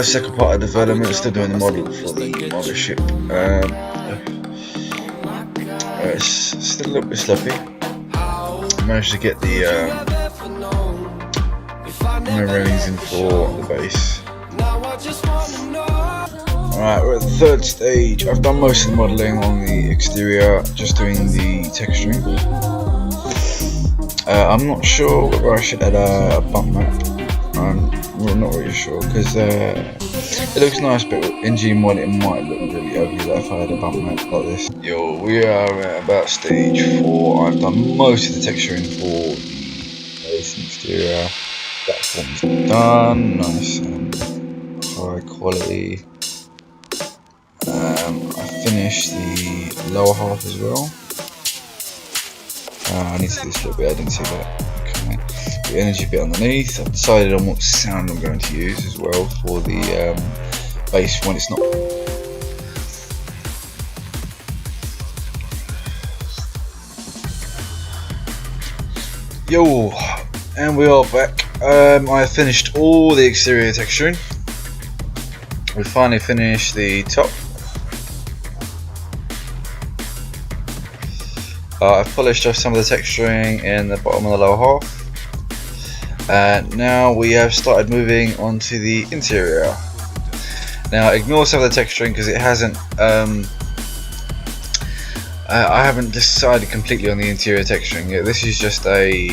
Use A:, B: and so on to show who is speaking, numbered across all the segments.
A: Second part of development, still doing the model for the Mothership. It's still a little bit sloppy. Managed to get the railings in for the base. Alright, we're at the third stage. I've done most of the modelling on the exterior, just doing the texturing. I'm not sure whether I should add a bump map. I'm not really sure because it looks nice, but in Gmod it might look really ugly like if I had a bump map like this. Yo, we are at about stage 4. I've done most of the texturing for the base and exterior. Platform's done, nice and high quality. I finished the lower half as well. I need to do this a little bit, I didn't see that. Okay. The energy bit underneath. I've decided on what sound I'm going to use as well for the bass when it's not. Yo, and we are back. I finished all the exterior texturing. We finally finished the top. I've polished off some of the texturing in the bottom of the lower half. Now we have started moving on to the interior. Now ignore some of the texturing because it hasn't. I haven't decided completely on the interior texturing yet. This is just a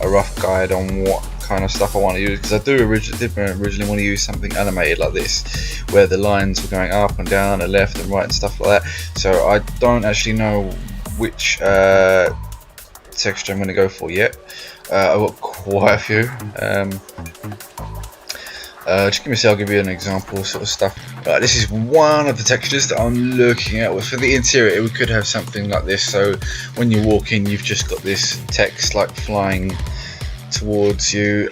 A: rough guide on what kind of stuff I want to use, because I did originally want to use something animated like this, where the lines were going up and down and left and right and stuff like that. So I don't actually know which texture I'm going to go for yet. I've got quite a few. Just give me a second, I'll give you an example sort of stuff. This is one of the textures that I'm looking at. For the interior, we could have something like this. So when you walk in, you've just got this text like flying towards you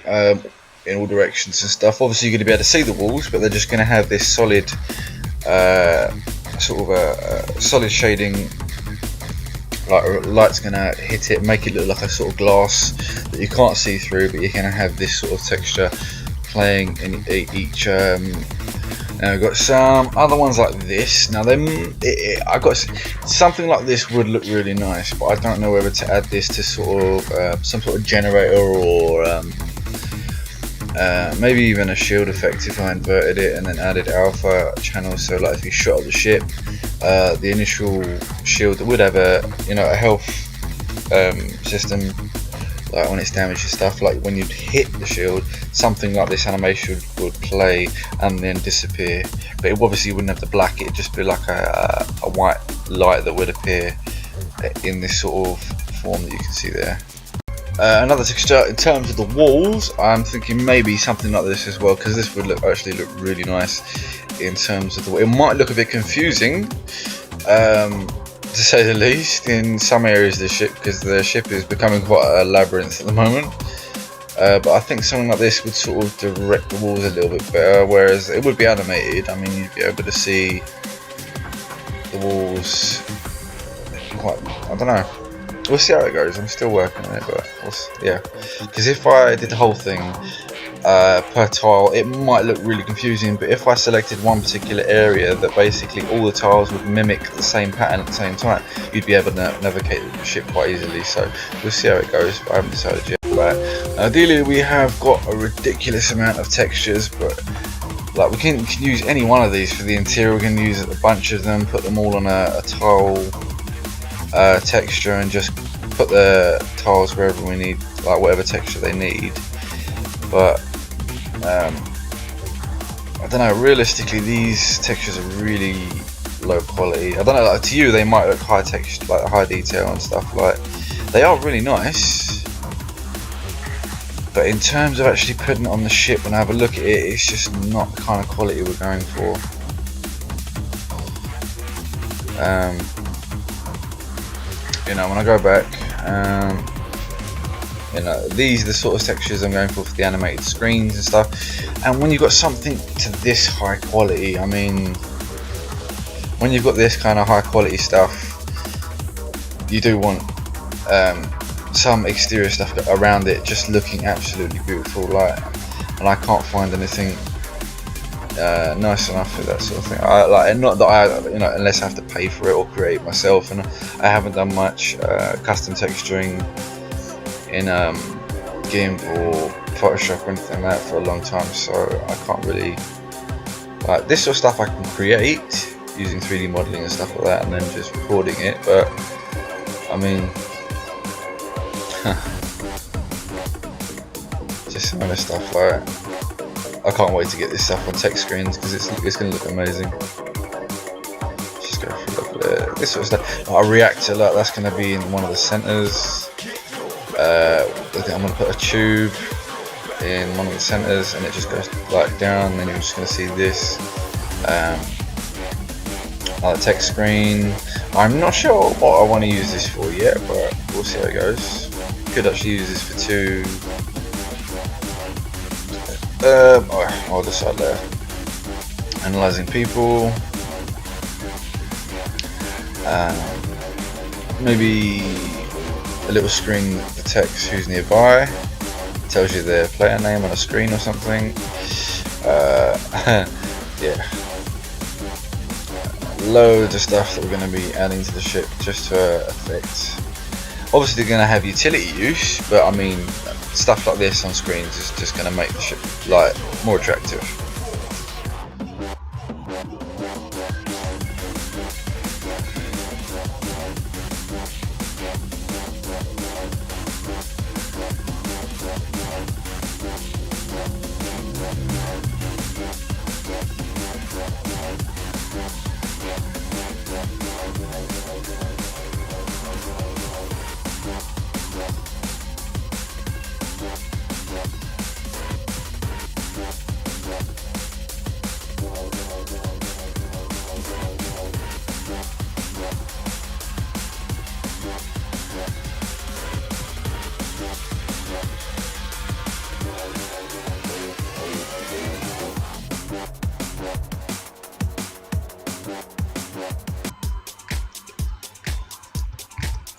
A: in all directions and stuff. Obviously you're going to be able to see the walls, but they're just going to have this solid sort of a solid shading. Like light's gonna hit it, make it look like a sort of glass that you can't see through, but you're gonna have this sort of texture playing in each. Now we've got some other ones like this. Now I got something like this would look really nice, but I don't know whether to add this to sort of some sort of generator or maybe even a shield effect if I inverted it and then added alpha channels. So like if you shot at the ship, the initial shield would have a a health system, like when it's damaged and stuff. Like when you'd hit the shield, something like this animation would play and then disappear. But it obviously wouldn't have the black. It'd just be like a white light that would appear in this sort of form that you can see there. Another texture in terms of the walls, I'm thinking maybe something like this as well, because this would actually look really nice in terms of the wall. It might look a bit confusing, to say the least, in some areas of the ship, because the ship is becoming quite a labyrinth at the moment. But I think something like this would sort of direct the walls a little bit better, whereas it would be animated. I mean, you'd be able to see the walls quite, I don't know. We'll see how it goes. I'm still working on it, but yeah. Because if I did the whole thing per tile, it might look really confusing. But if I selected one particular area that basically all the tiles would mimic the same pattern at the same time, you'd be able to navigate the ship quite easily. So we'll see how it goes. But I haven't decided yet. But ideally, we have got a ridiculous amount of textures, but like we can use any one of these for the interior. We can use a bunch of them, put them all on a tile texture, and just put the tiles wherever we need, like whatever texture they need. But I don't know, realistically these textures are really low quality. I don't know, like, to you they might look high texture, like high detail and stuff, like they are really nice, but in terms of actually putting it on the ship and have a look at it, it's just not the kind of quality we're going for. When I go back, these are the sort of textures I'm going for the animated screens and stuff. And when you've got something to this high quality, I mean, when you've got this kind of high quality stuff, you do want some exterior stuff around it just looking absolutely beautiful, like, and I can't find anything nice enough for that sort of thing. I like, not that I, you know, unless I have to pay for it or create myself, and I haven't done much custom texturing in GIMP or Photoshop or anything like that for a long time, so I can't really, like, this sort of stuff I can create using 3D modeling and stuff like that, and then just recording it. But I mean, just some other stuff, like, I can't wait to get this stuff on text screens because it's going to look amazing. Just go for a look at it. This sort of stuff. A reactor, like, that's going to be in one of the centers. I think I'm going to put a tube in one of the centers, and it just goes like down, and then you're just going to see this. Another text screen. I'm not sure what I want to use this for yet, but we'll see how it goes. Could actually use this for two. I'll decide there. Analyzing people. Maybe a little screen that detects who's nearby. Tells you their player name on a screen or something. Yeah. Loads of stuff that we're going to be adding to the ship just for effect. Obviously they're going to have utility use, but I mean, stuff like this on screens is just going to make the ship, like, more attractive.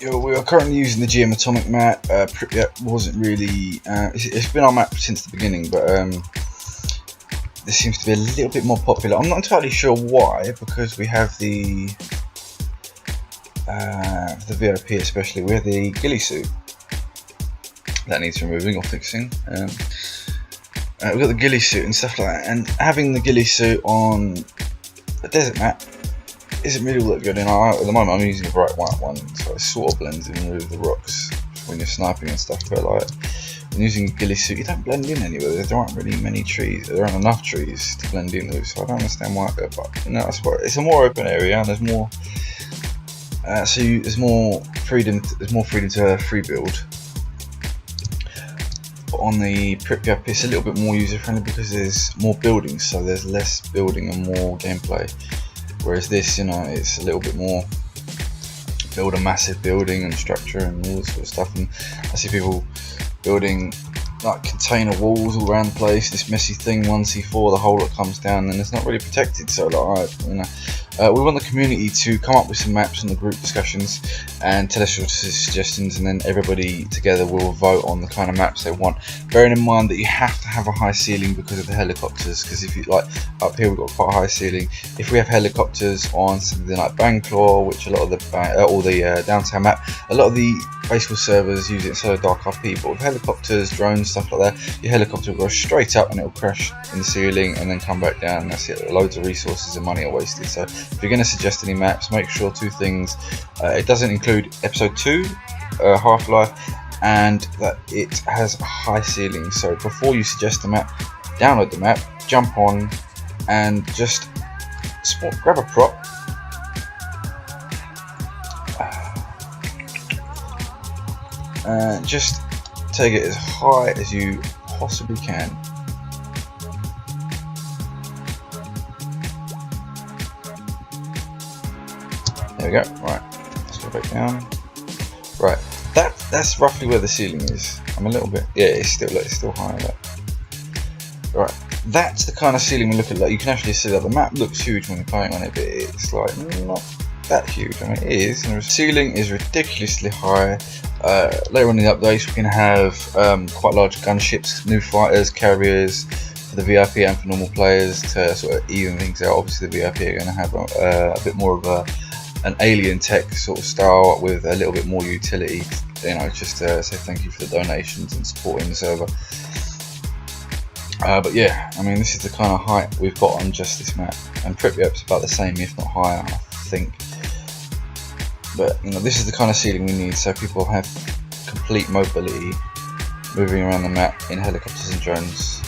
A: We are currently using the GM Atomic map. Pripyat wasn't really, it's been our map since the beginning, but this seems to be a little bit more popular. I'm not entirely sure why, because we have the VIP especially, we have the ghillie suit that needs removing or fixing. We've got the ghillie suit and stuff like that, and having the ghillie suit on a desert map isn't really all that good. And at the moment I'm using a bright white one, so it sort of blends in with the rocks when you're sniping and stuff, but like, when using a ghillie suit you don't blend in anywhere. There aren't really many trees, there aren't enough trees to blend in with, so I don't understand why, but you know, that's why it's a more open area and there's more there's more freedom to free build. But on the Pripyat it's a little bit more user friendly because there's more buildings, so there's less building and more gameplay. Whereas this, you know, it's a little bit more build a massive building and structure and all this sort of stuff. And I see people building like container walls all around the place, this messy thing, 1c4, the whole lot comes down and it's not really protected. So like, you know, we want the community to come up with some maps in the group discussions and tell us your suggestions, and then everybody together will vote on the kind of maps they want. Bearing in mind that you have to have a high ceiling because of the helicopters, because if you, like, up here we've got quite a high ceiling. If we have helicopters on something like Bangkok, which a lot of the downtown map, a lot of the baseball servers use it instead of dark RP, but with helicopters, drones, stuff like that, your helicopter will go straight up and it will crash in the ceiling and then come back down, and that's it. Loads of resources and money are wasted. So if you're going to suggest any maps, make sure two things: it doesn't include episode 2 Half-Life, and that it has a high ceiling. So before you suggest a map, download the map, jump on and just grab a prop, and just take it as high as you possibly can. There we go. Right, let's go back down. Right, that's roughly where the ceiling is. I'm a little bit, yeah, it's still higher. Right, that's the kind of ceiling we look at. Like, you can actually see that the map looks huge when you're playing on it, but it's like not that huge. I mean, it is. And the ceiling is ridiculously high. Later on in the updates, we can have quite large gunships, new fighters, carriers for the VIP and for normal players to sort of even things out. Obviously, the VIP are going to have a bit more of an alien tech sort of style with a little bit more utility. You know, just to say thank you for the donations and supporting the server. But yeah, I mean, this is the kind of height we've got on just this map, and Pripyat's about the same, if not higher, I think. But you know, this is the kind of ceiling we need, so people have complete mobility, moving around the map in helicopters and drones.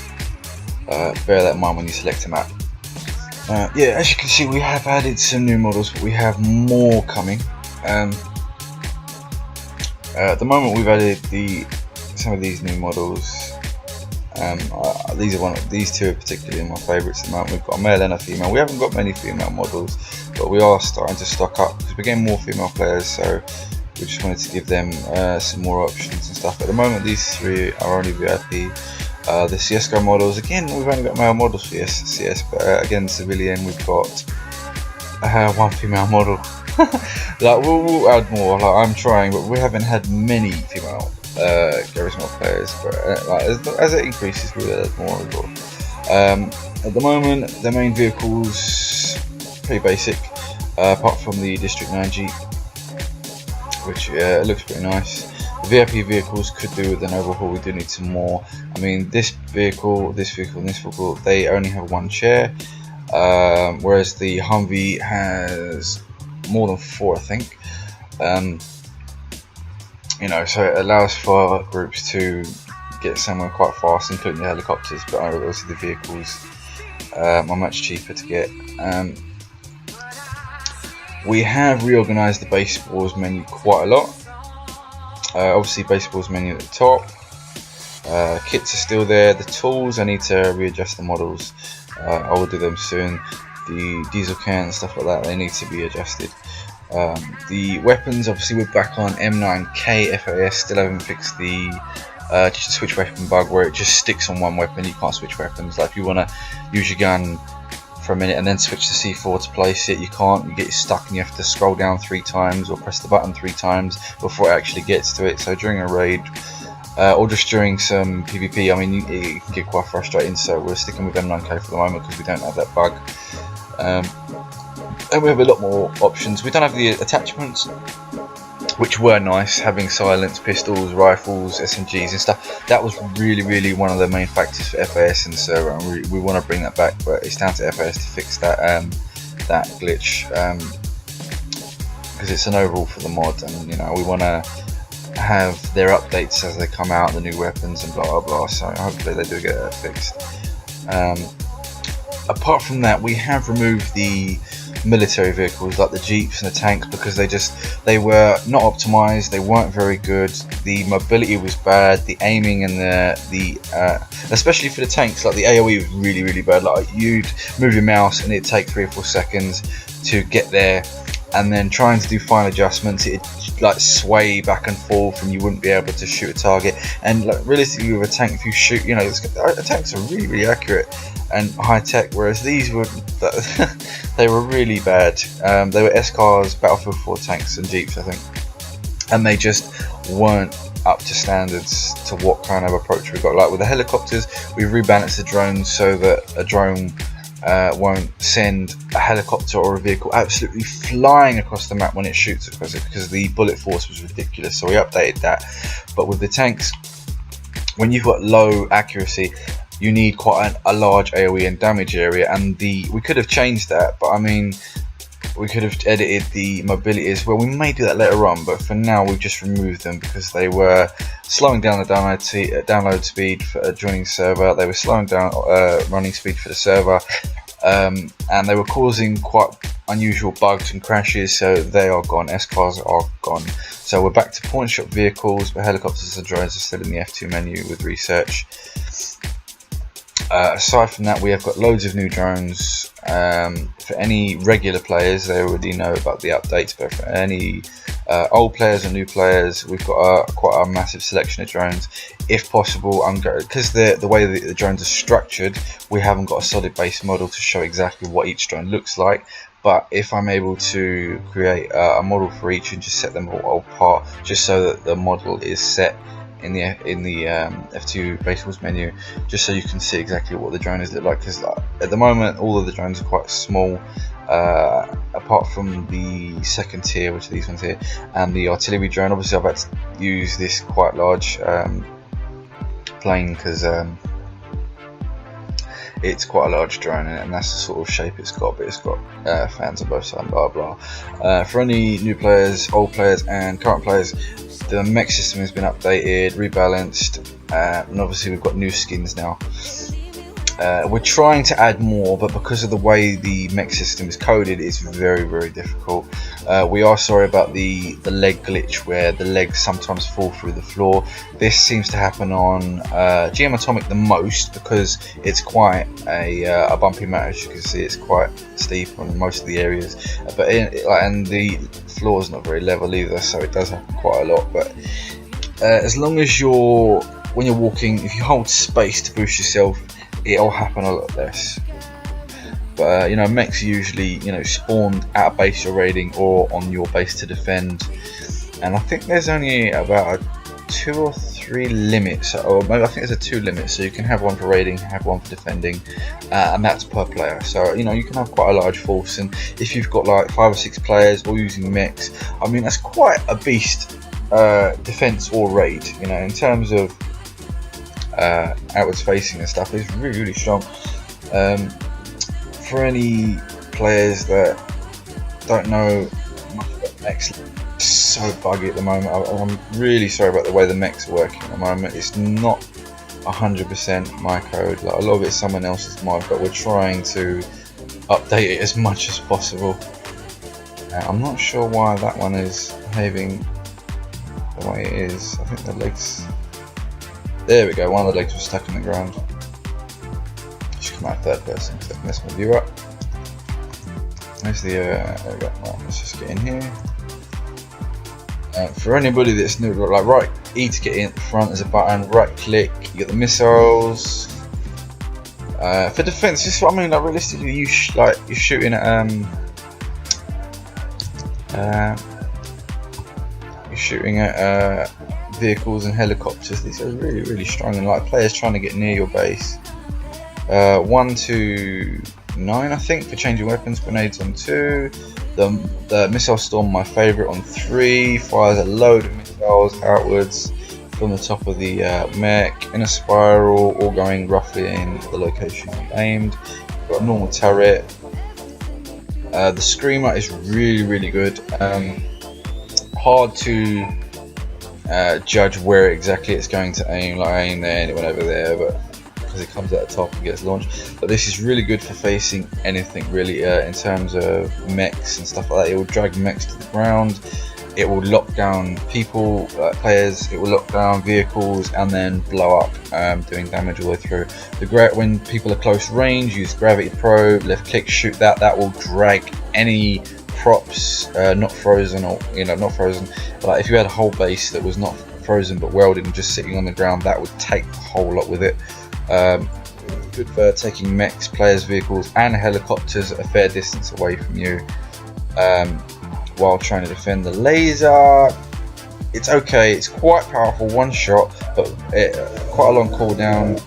A: Bear that in mind when you select a map. Yeah, as you can see, we have added some new models, but we have more coming. At the moment, we've added some of these new models. These two are particularly my favourites at the moment. We've got a male and a female. We haven't got many female models, but we are starting to stock up because we're getting more female players, so we just wanted to give them some more options and stuff. At the moment, these three are only VIP. The CSGO models, again, we've only got male models for CS, but again, civilian, we've got one female model. Like, we'll add more. Like, I'm trying, but we haven't had many female charisma players, but like, as it increases, we'll add more as well. At the moment, the main vehicles pretty basic, apart from the District 9 Jeep, which looks pretty nice. The VIP vehicles could do with an overhaul. We do need some more. I mean, this vehicle, and this vehicle, they only have one chair, whereas the Humvee has more than 4, I think. You know, so it allows for groups to get somewhere quite fast, including the helicopters, but obviously the vehicles are much cheaper to get. We have reorganised the Basewars menu quite a lot. Obviously, Basewars menu at the top. Kits are still there. The tools, I need to readjust the models. I will do them soon. The diesel can and stuff like that, they need to be adjusted. The weapons, obviously we're back on M9K FAS, still haven't fixed the just a switch weapon bug where it just sticks on one weapon, you can't switch weapons. Like, if you want to use your gun for a minute and then switch to C4 to place it, you can't, you get stuck and you have to scroll down 3 times or press the button 3 times before it actually gets to it. So during a raid, or just during some PvP, I mean, it can get quite frustrating, so we're sticking with M9K for the moment because we don't have that bug. And we have a lot more options. We don't have the attachments, which were nice, having silence, pistols, rifles, SMGs and stuff. That was really one of the main factors for FAS in the server, and we want to bring that back, but it's down to FAS to fix that that glitch, because it's an overall for the mod, and you know, we want to have their updates as they come out, the new weapons and blah blah blah, so hopefully they do get that fixed. Apart from that, we have removed the military vehicles like the jeeps and the tanks because they were not optimized, they weren't very good, the mobility was bad, the aiming and the especially for the tanks, like the AoE was really bad. Like, you'd move your mouse and it'd take 3 or 4 seconds to get there, and then trying to do fine adjustments, it'd like sway back and forth and you wouldn't be able to shoot a target. And like, realistically with a tank, if you shoot, you know, tanks are really accurate and high tech, whereas these were they were really bad. They were S-Cars, Battlefield 4 tanks and jeeps, I think, and they just weren't up to standards to what kind of approach we got. Like with the helicopters, we've rebalanced the drones so that a drone won't send a helicopter or a vehicle absolutely flying across the map when it shoots across it, because the bullet force was ridiculous, so we updated that. But with the tanks, when you've got low accuracy, you need quite a large AoE and damage area, and we could have changed that, but I mean, we could have edited the mobility as well. We may do that later on, but for now we've just removed them because they were slowing down the download speed for joining the server. They were slowing down running speed for the server, and they were causing quite unusual bugs and crashes, so they are gone. S-Cars are gone. So we're back to Pointshop vehicles, but helicopters and drones are still in the F2 menu with research. Aside from that, we have got loads of new drones. For any regular players, they already know about the updates, but for any old players and new players. We've got quite a massive selection of drones. If possible, because the way that the drones are structured, we haven't got a solid base model to show exactly what each drone looks like. But if I'm able to create a model for each and just set them all apart, just so that the model is set in the F2 Basewars menu, just so you can see exactly what the drone is look like. Because at the moment, all of the drones are quite small, apart from the second tier, which are these ones here, and the artillery drone. Obviously, I've had to use this quite large plane because it's quite a large drone, and that's the sort of shape it's got, but it's got fans on both sides, blah blah. For any new players, old players and current players, the mech system has been updated, rebalanced, and obviously we've got new skins now. We're trying to add more, but because of the way the mech system is coded, it's very difficult. We are sorry about the leg glitch, where the legs sometimes fall through the floor. This seems to happen on GM Atomic the most, because it's quite a bumpy map. As you can see, it's quite steep on most of the areas, and the floor is not very level either, so it does happen quite a lot. But as long as when you're walking, if you hold space to boost yourself, it'll happen a lot less. But you know, mechs usually, you know, spawned at a base you're raiding or on your base to defend, and I think there's only about a 2 or 3 limits, or maybe I think there's a 2 limit, so you can have one for raiding, have one for defending, and that's per player. So you know, you can have quite a large force, and if you've got like 5 or 6 players all using mechs, I mean, that's quite a beast, defense or raid. You know, in terms of outwards facing and stuff, is really strong. For any players that don't know much about mechs, it's so buggy at the moment. I'm really sorry about the way the mechs are working at the moment. It's not 100% my code. Like, a lot of it's someone else's mod, but we're trying to update it as much as possible. I'm not sure why that one is behaving the way it is. I think the legs, there we go, one of the legs was stuck in the ground. Just come out third person because that messed my view up. There's the, there we go. Right, let's just get in here. For anybody that's new, like right E to get in front, there's a button, right click, you get the missiles. For defense, this is what I mean, like realistically, you're shooting at vehicles and helicopters. These are really strong, and like players trying to get near your base. 1 to 9, I think, for changing weapons. Grenades on 2. The missile storm, my favourite, on 3. Fires a load of missiles outwards from the top of the mech in a spiral, all going roughly in the location you aimed. Got a normal turret. The screamer is really good. Hard to judge where exactly it's going to aim. Like, I aim there and it went over there, but because it comes at the top and gets launched. But this is really good for facing anything really, in terms of mechs and stuff like that. It will drag mechs to the ground, it will lock down people, players, it will lock down vehicles and then blow up, doing damage all the way through. When people are close range, use gravity probe, left click, shoot that will drag any props, not frozen, or not frozen, like if you had a whole base that was not frozen but welded and just sitting on the ground, that would take the whole lot with it. Good for taking mechs, players, vehicles and helicopters a fair distance away from you, while trying to defend the laser. It's okay, it's quite powerful, one shot, but quite a long cooldown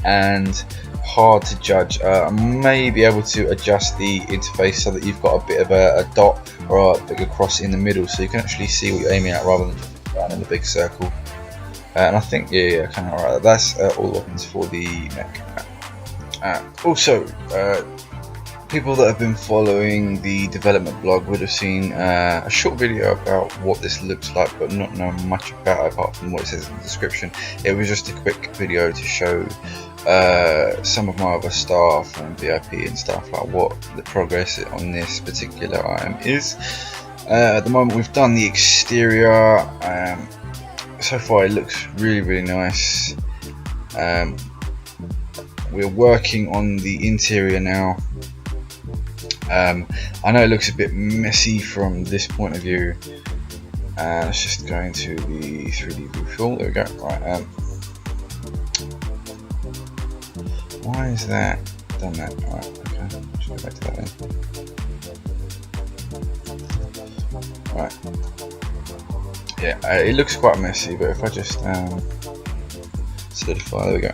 A: and hard to judge. I may be able to adjust the interface so that you've got a bit of a dot or a bigger cross in the middle, so you can actually see what you're aiming at rather than just down in the big circle. And I think, yeah, kind of alright. That's all the weapons for the mech. Also, people that have been following the development blog would have seen a short video about what this looks like, but not know much about it apart from what it says in the description. It was just a quick video to show some of my other staff and VIP and stuff, like what the progress on this particular item is. At the moment, we've done the exterior. So far, it looks really nice. We're working on the interior now. I know it looks a bit messy from this point of view. Let's just go into the 3D view tool. There we go. Right. Why is that done that? Right. Okay. Let's go back to that then. Right. Yeah. It looks quite messy, but if I just solidify, there we go.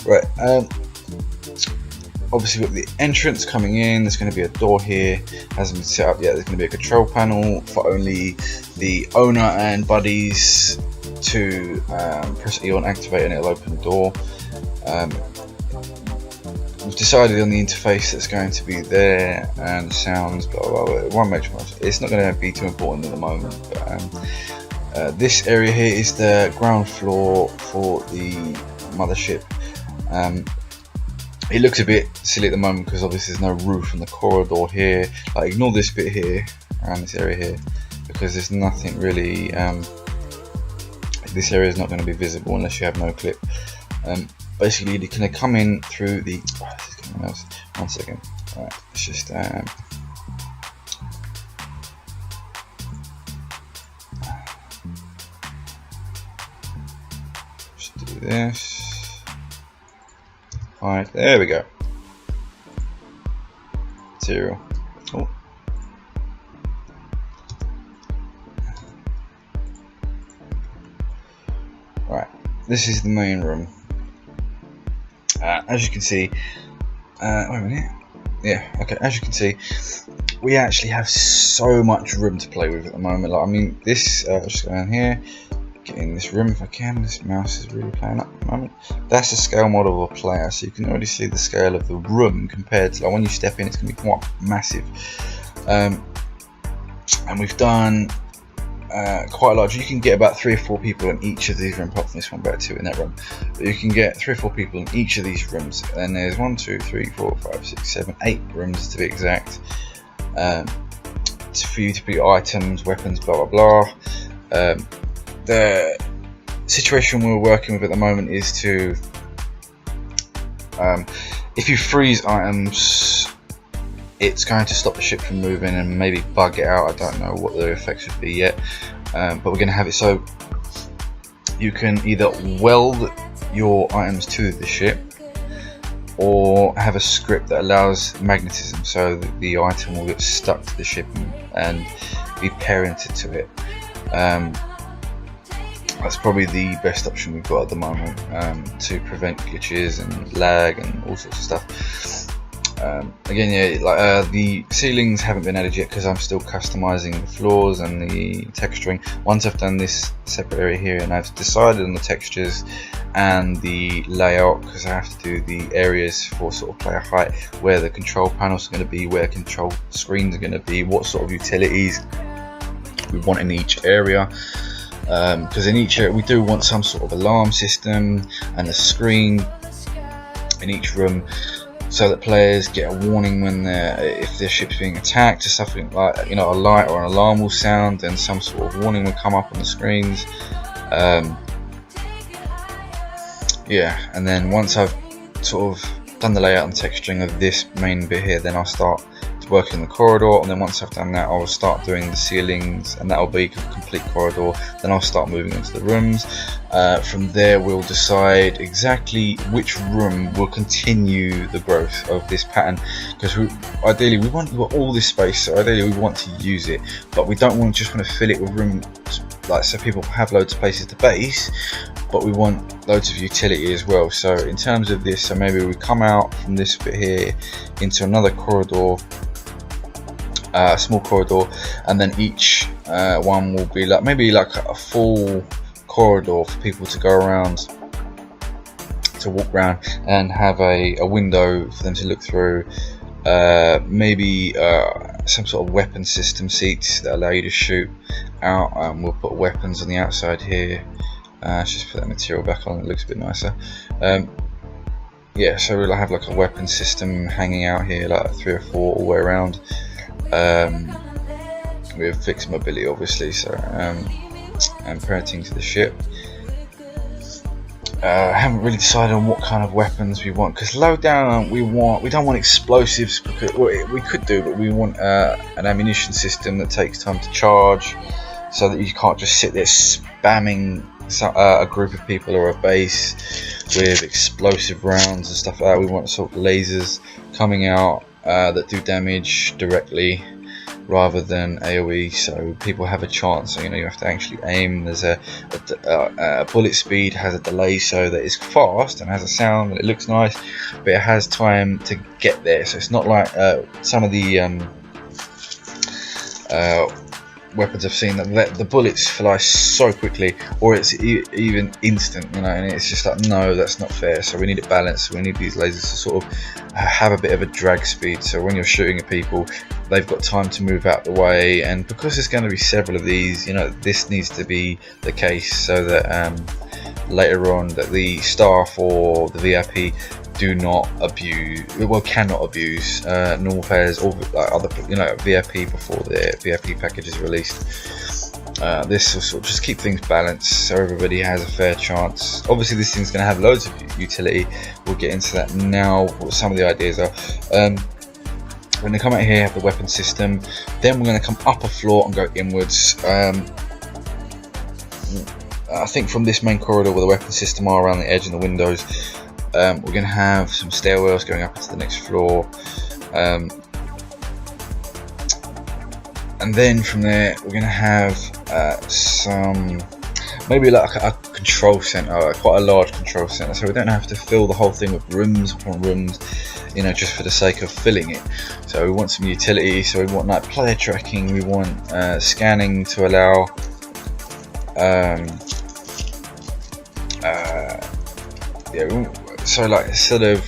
A: Right. Obviously we've got the entrance coming in. There's going to be a door here, hasn't been set up yet. There's going to be a control panel for only the owner and buddies to press E on activate, and it'll open the door. We've decided on the interface that's going to be there and the sounds, blah blah blah. It won't make much. It's not going to be too important at the moment. But this area here is the ground floor for the mothership. It looks a bit silly at the moment because obviously there's no roof on the corridor here. Like, ignore this bit here, around this area here, because there's nothing really. This area is not going to be visible unless you have no clip. Basically, you can come in through the. Oh, this is something else. 1 second. Alright, let's just. Just do this. Alright, there we go. 0. Oh. Right, this is the main room. As you can see, wait a minute. Yeah, okay. As you can see, we actually have so much room to play with at the moment. Like, I mean, this. I'll just go down here. Get in this room if I can. This mouse is really playing up at the moment. That's the scale model of a player, so you can already see the scale of the room compared to, like, when you step in, it's going to be quite massive. And we've done quite large. You can get about 3 or 4 people in each of these rooms. Apart from this one, about 2 in that room. But you can get 3 or 4 people in each of these rooms. And there's 1, 2, 3, 4, 5, 6, 7, 8 rooms to be exact. For you to put your items, weapons, blah blah blah. The situation we're working with at the moment is to, if you freeze items, it's going to stop the ship from moving and maybe bug it out. I don't know what the effects would be yet, but we're going to have it so you can either weld your items to the ship or have a script that allows magnetism, so that the item will get stuck to the ship and be parented to it. That's probably the best option we've got at the moment, to prevent glitches and lag and all sorts of stuff. Again, yeah, like the ceilings haven't been added yet because I'm still customizing the floors and the texturing. Once I've done this separate area here and I've decided on the textures and the layout, because I have to do the areas for sort of player height, where the control panels are going to be, where control screens are going to be, what sort of utilities we want in each area. Because in each area we do want some sort of alarm system and a screen in each room, so that players get a warning when if their ship's being attacked, or something like, you know, a light or an alarm will sound and some sort of warning will come up on the screens. Yeah, and then once I've sort of done the layout and texturing of this main bit here, then I'll start working the corridor, and then once I've done that, I will start doing the ceilings, and that will be a complete corridor. Then I'll start moving into the rooms. From there, we'll decide exactly which room will continue the growth of this pattern, because ideally we want all this space, so ideally we want to use it, but we don't just want to fill it with room, like, so people have loads of places to base, but we want loads of utility as well. So in terms of this, so maybe we come out from this bit here into another corridor, small corridor, and then each one will be like maybe like a full corridor for people to go around, to walk around and have a window for them to look through. Maybe some sort of weapon system seats that allow you to shoot out. We'll put weapons on the outside here. Let's just put that material back on, it looks a bit nicer. Yeah, so we'll have like a weapon system hanging out here, like 3 or 4 all the way around. We have fixed mobility obviously, so and parenting to the ship. haven't really decided on what kind of weapons we want, because low down we don't want explosives, because we could do, but we want an ammunition system that takes time to charge, so that you can't just sit there spamming a group of people or a base with explosive rounds and stuff like that. We want sort of lasers coming out that do damage directly rather than AoE, so people have a chance. So, you have to actually aim. There's a bullet speed has a delay, so that it's fast and has a sound and it looks nice, but it has time to get there. So it's not like some of the weapons I've seen that the bullets fly so quickly, or it's even instant, and it's just like, no, that's not fair. So we need it balanced. We need these lasers to sort of have a bit of a drag speed, so when you're shooting at people, they've got time to move out the way. And because there's going to be several of these, this needs to be the case, so that later on that the staff or the VIP do not cannot abuse normal players or other VIP before their VIP package is released. This will sort of just keep things balanced, so everybody has a fair chance. Obviously this thing's going to have loads of utility. We'll get into that now, what some of the ideas are. We're going to come out here, have the weapon system, then we're going to come up a floor and go inwards. I think from this main corridor where the weapon system are around the edge and the windows, we're going to have some stairwells going up into the next floor, and then from there we're going to have maybe like a control center, quite a large control center, so we don't have to fill the whole thing with rooms upon rooms, just for the sake of filling it. So we want some utility, so we want like player tracking, we want scanning to allow so like instead of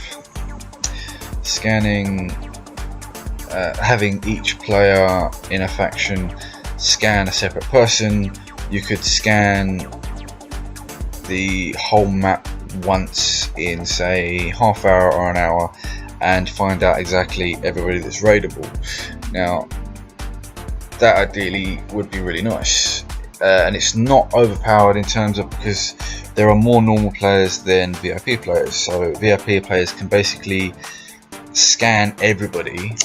A: scanning, having each player in a faction scan a separate person, you could scan the whole map once in say half hour or an hour and find out exactly everybody that's raidable. Now that ideally would be really nice, and it's not overpowered in terms of, because there are more normal players than VIP players, so VIP players can basically scan everybody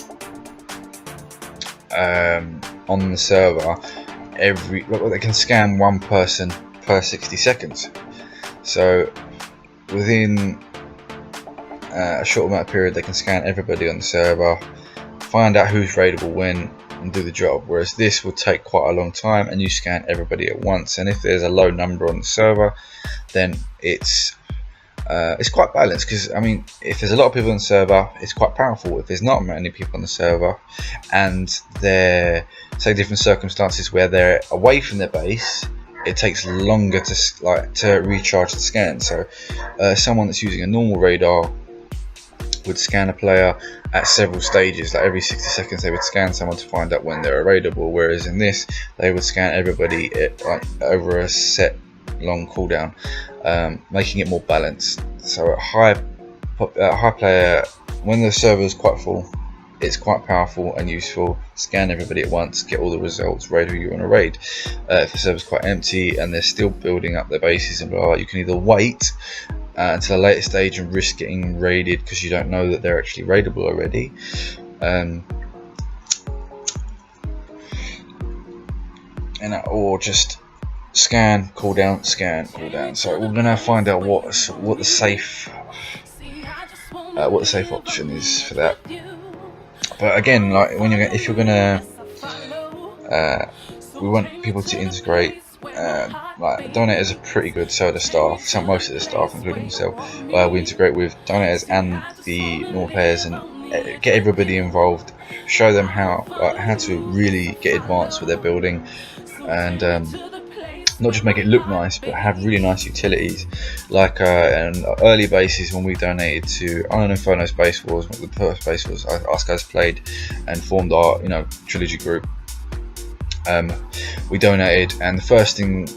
A: on the server. They can scan one person per 60 seconds, so within a short amount of period they can scan everybody on the server, find out who's raidable when, and do the job. Whereas this will take quite a long time and you scan everybody at once, and if there's a low number on the server, then it's quite balanced, because I mean, if there's a lot of people on the server, it's quite powerful. If there's not many people on the server and they're, say, different circumstances where they're away from their base, it takes longer to recharge the scan. So someone that's using a normal radar would scan a player at several stages, like every 60 seconds they would scan someone to find out when they're raidable, whereas in this they would scan everybody over a set long cooldown, making it more balanced. So at high player, when the server is quite full, it's quite powerful and useful. Scan everybody at once, get all the results, raid who you want to raid. If the server's quite empty and they're still building up their bases and blah, you can either wait until a later stage and risk getting raided because you don't know that they're actually raidable already, or just scan, cooldown, scan, cooldown. So we're gonna find out what the safe option is for that. But again, like if you're gonna, we want people to integrate. Like donators are pretty good, so are the staff. Most of the staff, including myself, we integrate with donators and the normal players and get everybody involved. Show them how to really get advanced with their building, and not just make it look nice, but have really nice utilities. Like in early bases, when we donated to Untitled Basewars, one of the first Basewars us guys played and formed our Trilogy group. We donated, and the first thing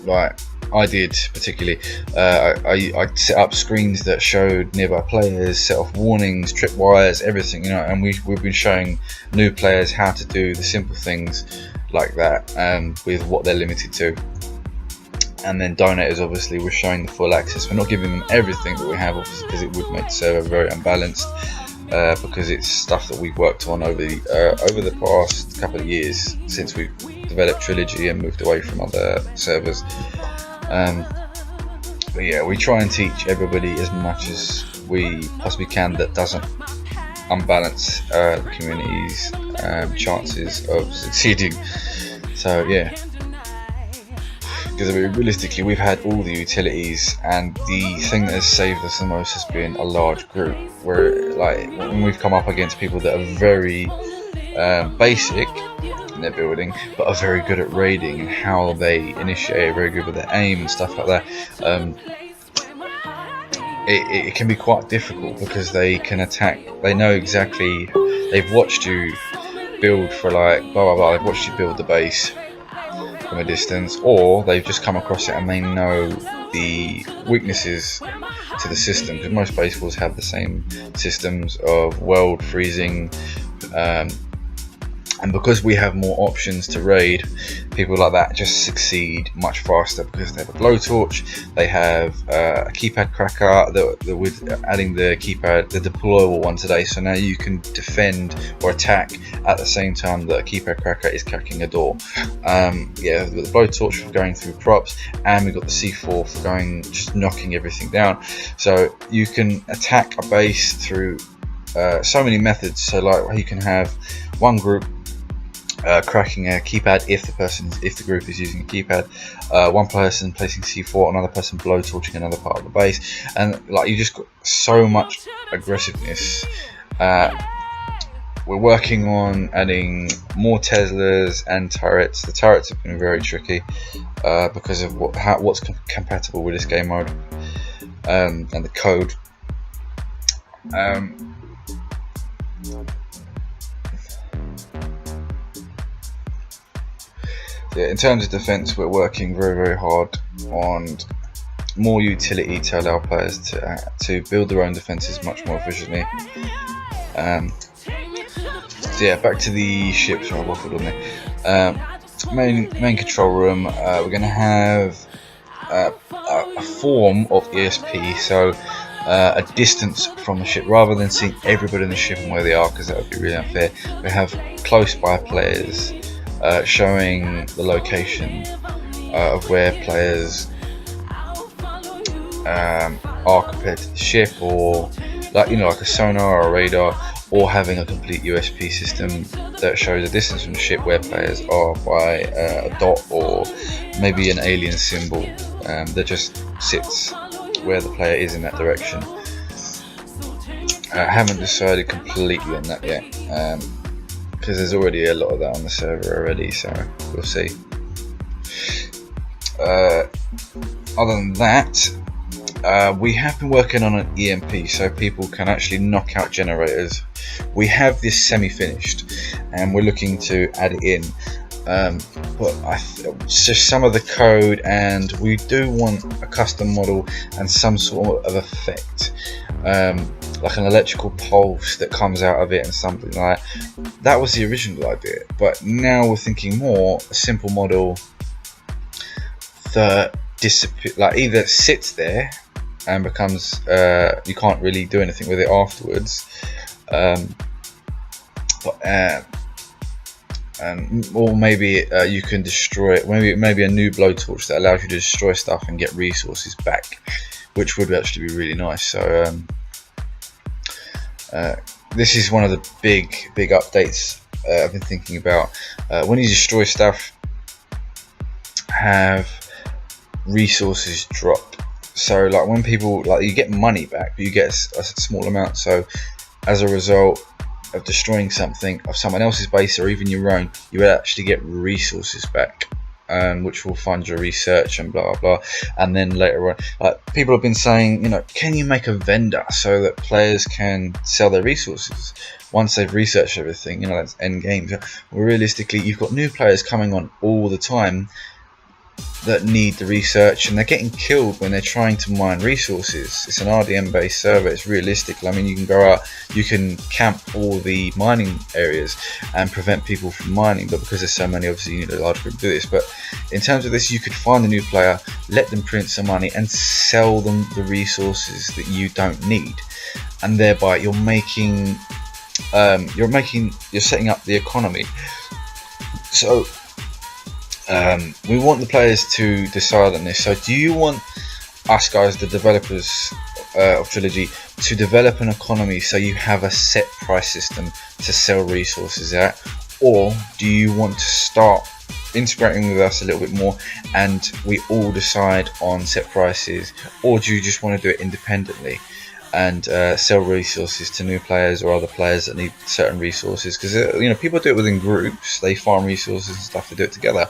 A: I did particularly, I set up screens that showed nearby players, set off warnings, tripwires, everything, and we've been showing new players how to do the simple things like that with what they're limited to. And then donators, obviously, we're showing the full access. We're not giving them everything that we have, obviously, because it would make the server very unbalanced. Because it's stuff that we've worked on over the past couple of years since we've developed Trilogy and moved away from other servers. But yeah, we try and teach everybody as much as we possibly can that doesn't unbalance the community's chances of succeeding. So yeah, because realistically we've had all the utilities, and the thing that has saved us the most has been a large group, where like when we've come up against people that are very basic in their building but are very good at raiding and how they initiate, very good with their aim and stuff like that, it can be quite difficult because they can attack. They know exactly, they've watched you build for like blah blah blah, they've watched you build the base from a distance, or they've just come across it and they know the weaknesses to the system, because most base walls have the same systems of world freezing, and because we have more options to raid, people like that just succeed much faster because they have a blowtorch, they have a keypad cracker that with adding the keypad, the deployable one today, so now you can defend or attack at the same time that a keypad cracker is cracking a door. Yeah, we've got the blowtorch for going through props, and we've got the C4 for going, just knocking everything down. So you can attack a base through so many methods. So like you can have one group cracking a keypad if the group is using a keypad, one person placing C4, another person blowtorching another part of the base, and like you just got so much aggressiveness. We're working on adding more Teslas and turrets. The turrets have been very tricky because of what's compatible with this game mode and the code. Yeah, in terms of defense, we're working very hard on more utility to allow players to build their own defenses much more efficiently. So yeah, back to the ships. I waffled on there. Main control room. We're going to have a form of ESP, so a distance from the ship, rather than seeing everybody in the ship and where they are, because that would be really unfair. We have close by players showing the location of where players are compared to the ship, or like like a sonar or a radar, or having a complete USP system that shows a distance from the ship where players are by a dot or maybe an alien symbol that just sits where the player is in that direction. I haven't decided completely on that yet, because there's already a lot of that on the server already, so we'll see. Other than that, we have been working on an EMP so people can actually knock out generators. We have this semi-finished and we're looking to add it in, but it's just some of the code, and we do want a custom model and some sort of effect, like an electrical pulse that comes out of it and something like that. That was the original idea, but now we're thinking more a simple model that like either sits there and becomes you can't really do anything with it afterwards, or maybe you can destroy it. Maybe a new blowtorch that allows you to destroy stuff and get resources back, which would actually be really nice. So this is one of the big updates I've been thinking about. When you destroy stuff, have resources drop. So like when people, like, you get money back, but you get a small amount. So as a result of destroying something of someone else's base or even your own, you will actually get resources back, which will fund your research and blah blah blah. And then later on, like, people have been saying, can you make a vendor so that players can sell their resources once they've researched everything? That's end game. Well, realistically, you've got new players coming on all the time, that need the research, and they're getting killed when they're trying to mine resources. It's an RDM based server. It's realistic. I mean, you can go out, you can camp all the mining areas and prevent people from mining, but because there's so many, obviously you need a large group to do this. But in terms of this, you could find a new player, let them print some money and sell them the resources that you don't need, and thereby you're setting up the economy. So we want the players to decide on this. So do you want us guys, the developers of Trilogy, to develop an economy so you have a set price system to sell resources at, or do you want to start integrating with us a little bit more and we all decide on set prices, or do you just want to do it independently and sell resources to new players or other players that need certain resources? Because people do it within groups, they farm resources and stuff, they do it together.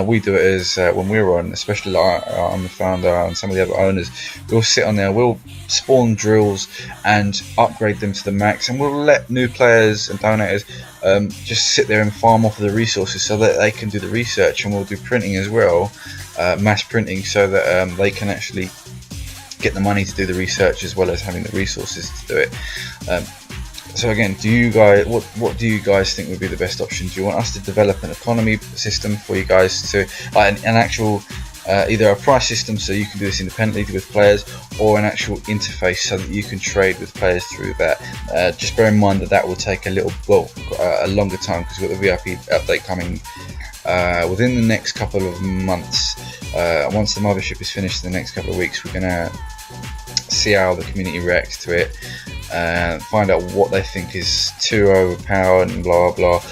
A: We do it as when we're on, especially like I'm the founder and some of the other owners, we'll sit on there, we'll spawn drills and upgrade them to the max, and we'll let new players and donators just sit there and farm off of the resources so that they can do the research, and we'll do printing as well, mass printing, so that they can actually get the money to do the research as well as having the resources to do it. So again, do you guys, what do you guys think would be the best option? Do you want us to develop an economy system for you guys to an actual either a price system so you can do this independently with players, or an actual interface so that you can trade with players through that? Just bear in mind that will take a longer time, because we've got the VIP update coming within the next couple of months. Once the Mothership is finished in the next couple of weeks, we're gonna see how the community reacts to it, find out what they think is too overpowered and blah blah,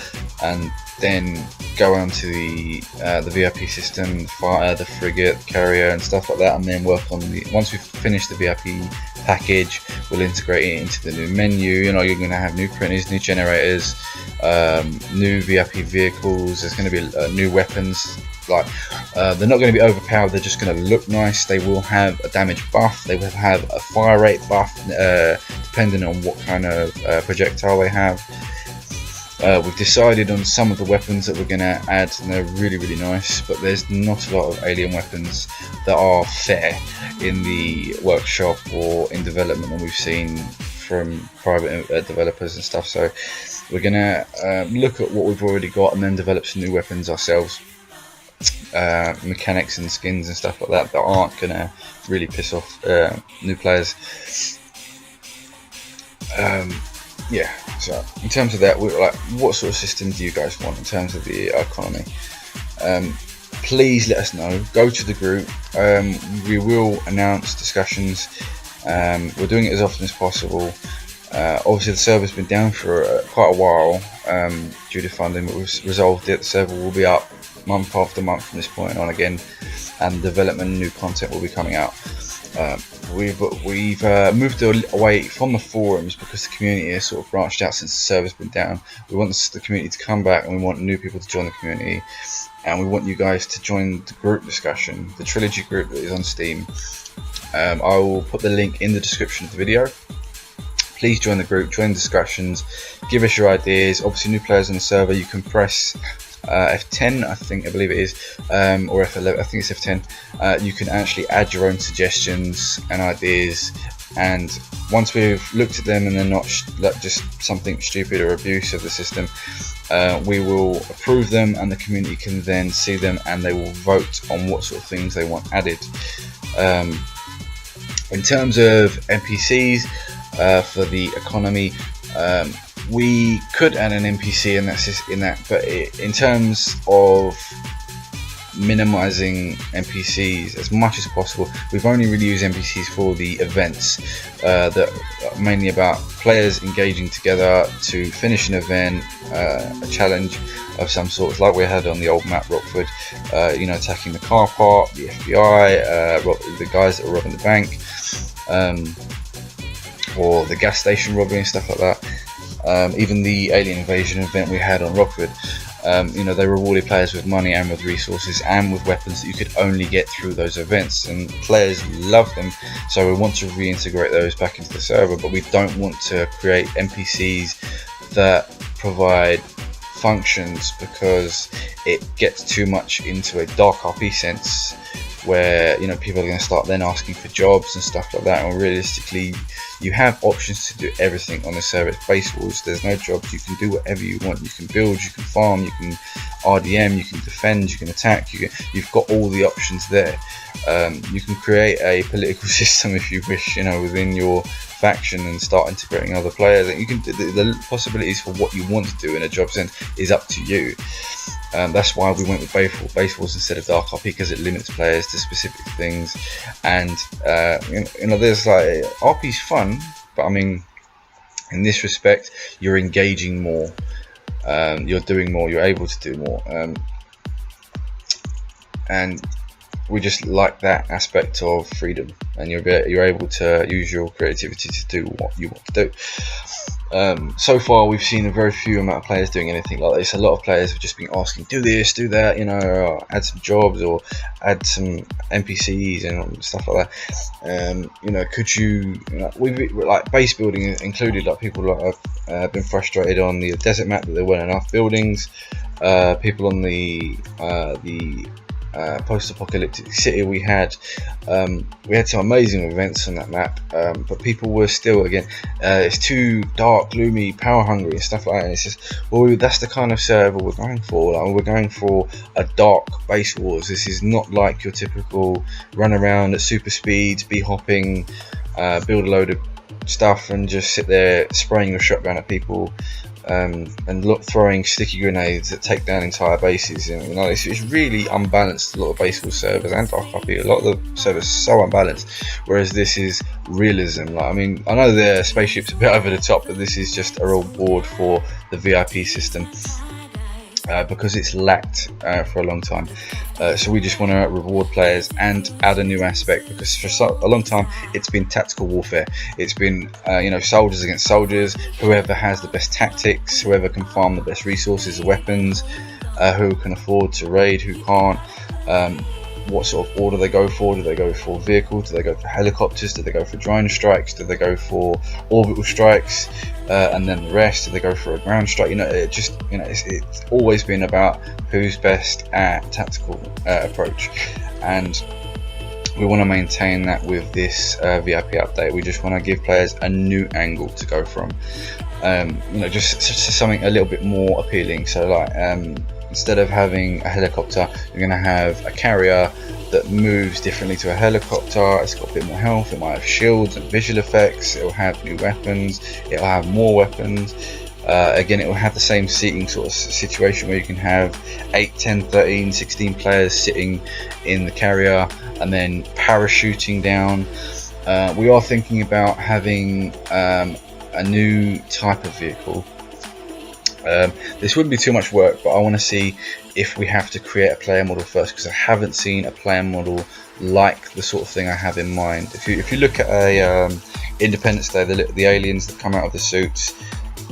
A: and then go on to the VIP system, the fighter, the frigate, the carrier and stuff like that, and then work on once we've finished the VIP package, we'll integrate it into the new menu. You're going to have new printers, new generators, new VIP vehicles. There's going to be new weapons. Like they're not going to be overpowered, they're just going to look nice. They will have a damage buff, they will have a fire rate buff, depending on what kind of projectile they have. We've decided on some of the weapons that we're going to add, and they're really nice, but there's not a lot of alien weapons that are fair in the workshop or in development that we've seen from private developers and stuff. So we're going to look at what we've already got and then develop some new weapons ourselves, mechanics and skins and stuff like that aren't going to really piss off new players. Yeah, so in terms of that, we're like, what sort of system do you guys want in terms of the economy? Please let us know. Go to the group. We will announce discussions. We're doing it as often as possible. Obviously the server's been down for quite a while due to funding, but we've resolved it. The server will be up month after month from this point on again, and development and new content will be coming out. We've moved away from the forums because the community has sort of branched out since the server's been down. We want the community to come back, and we want new people to join the community, and we want you guys to join the group discussion, the Trilogy group that is on Steam. I will put the link in the description of the video. Please join the group, join the discussions, give us your ideas. Obviously new players on the server, you can press F10, I believe it is, or F11, I think it's F10. You can actually add your own suggestions and ideas, and once we've looked at them and they're not just something stupid or abuse of the system, we will approve them, and the community can then see them and they will vote on what sort of things they want added. In terms of NPCs for the economy, we could add an NPC in that, but in terms of minimizing NPCs as much as possible, we've only really used NPCs for the events that are mainly about players engaging together to finish an event, a challenge of some sort, like we had on the old map Rockford, attacking the car park, the FBI, the guys that were robbing the bank, or the gas station robbery and stuff like that. Even the alien invasion event we had on Rockford, they rewarded players with money and with resources and with weapons that you could only get through those events, and players love them. So we want to reintegrate those back into the server, but we don't want to create NPCs that provide functions, because it gets too much into a dark RP sense, where, you know, people are going to start then asking for jobs and stuff like that. And realistically, you have options to do everything on the server. It's Basewars. There's no jobs. You can do whatever you want. You can build, you can farm, you can RDM, you can defend, you can attack. You've got all the options there. You can create a political system if you wish, you know, within your faction, and start integrating other players. And you can, the possibilities for what you want to do in a job sense is up to you. That's why we went with Basewars instead of Dark RP, because it limits players to specific things. And you know, there's like, RP's fun, but I mean, in this respect, you're engaging more, you're doing more, you're able to do more, and we just like that aspect of freedom, and you're able to use your creativity to do what you want to do. So far, we've seen a very few amount of players doing anything like this. A lot of players have just been asking, do this, do that, you know, add some jobs or add some NPCs and stuff like that. You know, could you know, we've like base building included. Like, people like have been frustrated on the desert map that there weren't enough buildings. People on the post-apocalyptic city, we had some amazing events on that map, but people were still, again, it's too dark, gloomy, power hungry and stuff like that. And it's just, well, that's the kind of server we're going for. Like, we're going for a dark base wars. This is not like your typical run around at super speeds, be hopping, build a load of stuff and just sit there spraying your shotgun at people, and throwing sticky grenades that take down entire bases. And, you know, it's really unbalanced. A lot of baseball servers and Dark RP, a lot of the servers are so unbalanced, whereas this is realism. Like, I mean, I know the spaceship's a bit over the top, but this is just a reward for the VIP system, because it's lacked for a long time. So we just want to reward players and add a new aspect, because for a long time it's been tactical warfare. It's been you know, soldiers against soldiers, whoever has the best tactics, whoever can farm the best resources, weapons, who can afford to raid, who can't, what sort of order they go for. Do they go for vehicle? Do they go for helicopters? Do they go for drone strikes? Do they go for orbital strikes? And then the rest, do they go for a ground strike? You know, it just, you know, it's always been about who's best at tactical approach, and we want to maintain that with this VIP update. We just want to give players a new angle to go from, you know, just something a little bit more appealing. So, like, instead of having a helicopter, you're going to have a carrier that moves differently to a helicopter. It's got a bit more health, it might have shields and visual effects, it will have new weapons, it will have more weapons. Again, it will have the same seating sort of situation, where you can have 8, 10, 13, 16 players sitting in the carrier and then parachuting down. We are thinking about having a new type of vehicle. This wouldn't be too much work, but I want to see if we have to create a player model first, because I haven't seen a player model like the sort of thing I have in mind. If you look at a Independence Day, the aliens that come out of the suits,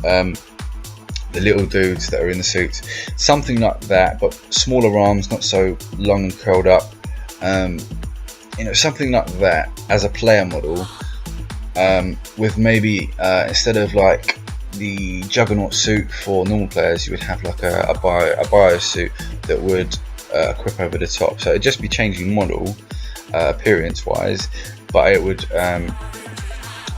A: the little dudes that are in the suits, something like that, but smaller arms, not so long and curled up, you know, something like that as a player model, with maybe instead of like the Juggernaut suit for normal players, you would have like a bio suit that would equip over the top. So it'd just be changing model appearance wise, but it would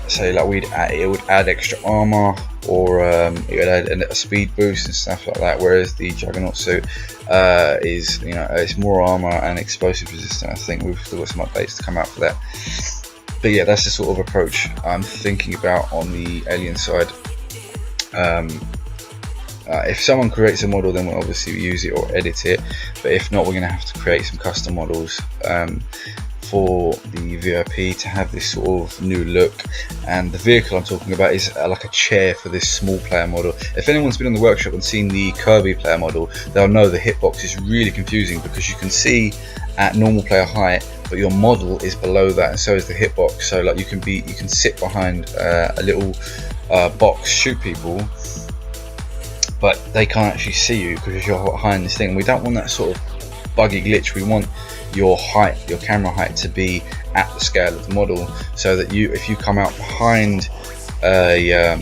A: say like it would add extra armor, or it would add a speed boost and stuff like that. Whereas the Juggernaut suit is, you know, it's more armor and explosive resistant. I think we've still got some updates to come out for that. But yeah, that's the sort of approach I'm thinking about on the alien side. If someone creates a model, then we'll obviously use it or edit it, but if not, we're going to have to create some custom models for the VIP to have this sort of new look. And the vehicle I'm talking about is like a chair for this small player model. If anyone's been on the workshop and seen the Kirby player model, they'll know the hitbox is really confusing, because you can see at normal player height, but your model is below that, and so is the hitbox. So like you can sit behind a little box, shoot people, but they can't actually see you because you're behind this thing. We don't want that sort of buggy glitch. We want your height, your camera height, to be at the scale of the model, so that if you come out behind a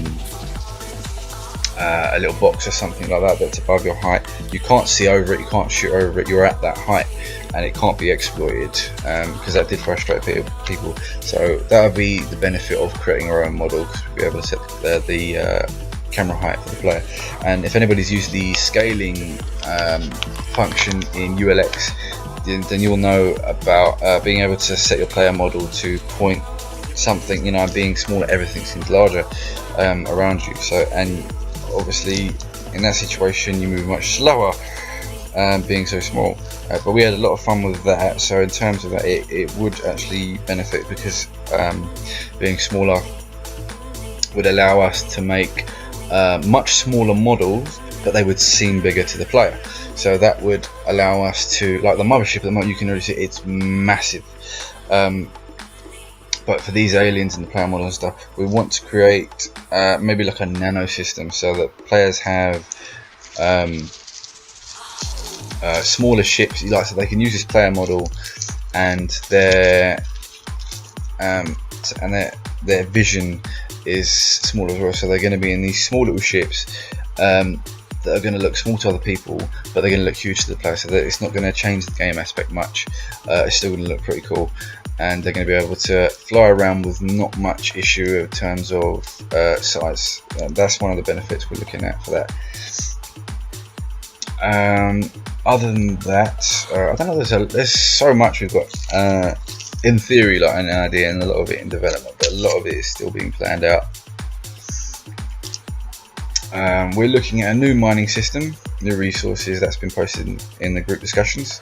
A: a little box or something like that that's above your height. You can't see over it, you can't shoot over it, you're at that height, and it can't be exploited, because that did frustrate people. So that would be the benefit of creating our own model, because we'll be able to set the camera height for the player. And if anybody's used the scaling function in ULX, then you'll know about being able to set your player model to point something, you know, and being smaller, everything seems larger around you. So, and obviously in that situation you move much slower, being so small. But we had a lot of fun with that. So in terms of that, it would actually benefit, because being smaller would allow us to make much smaller models, but they would seem bigger to the player. So that would allow us to, like the Mothership at the moment, you can really see it's massive. But for these aliens and the player model and stuff, we want to create maybe like a nano system, so that players have smaller ships, like, so they can use this player model, and their vision is smaller as well. So they're going to be in these small little ships that are going to look small to other people, but they're going to look huge to the player. So that it's not going to change the game aspect much. It's still going to look pretty cool, and they're going to be able to fly around with not much issue in terms of size. That's one of the benefits we're looking at for that. Other than that, I don't know, there's so much we've got in theory, like an idea, and a lot of it in development, but a lot of it is still being planned out. We're looking at a new mining system, new resources, that's been posted in the group discussions.